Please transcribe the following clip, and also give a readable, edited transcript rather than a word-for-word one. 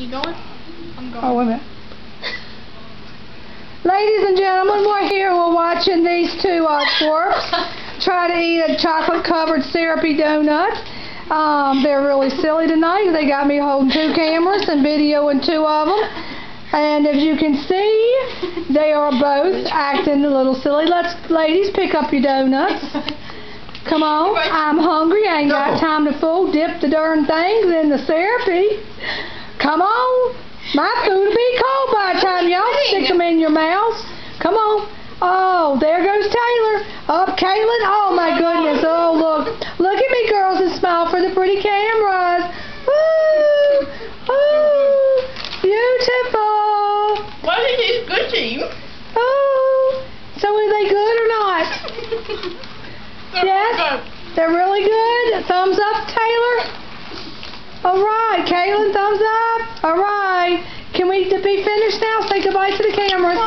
You going? I'm going. Oh, wait a minute. Ladies and gentlemen, we're here. We're watching these two twerps try to eat a chocolate-covered syrupy donut. They're really silly tonight. They got me holding two cameras and videoing two of them. And as you can see, they are both acting a little silly. Ladies, pick up your donuts. Come on. I'm hungry. I ain't got time to fool. Dip the darn things in the syrupy. Come on. My food will be cold by the time y'all stick them in your mouths. Come on. Oh, there goes Taylor. Up, Caitlin. Oh, my goodness. Oh, look. Look at me, girls, and smile for the pretty cameras. Woo! Oh, beautiful. What is this good team? Oh, so are they good or not? Yes? They're really good? Thumbs up, Taylor? All right, Caitlin, thumbs up. All right. Can we be finished now? Say goodbye to the cameras.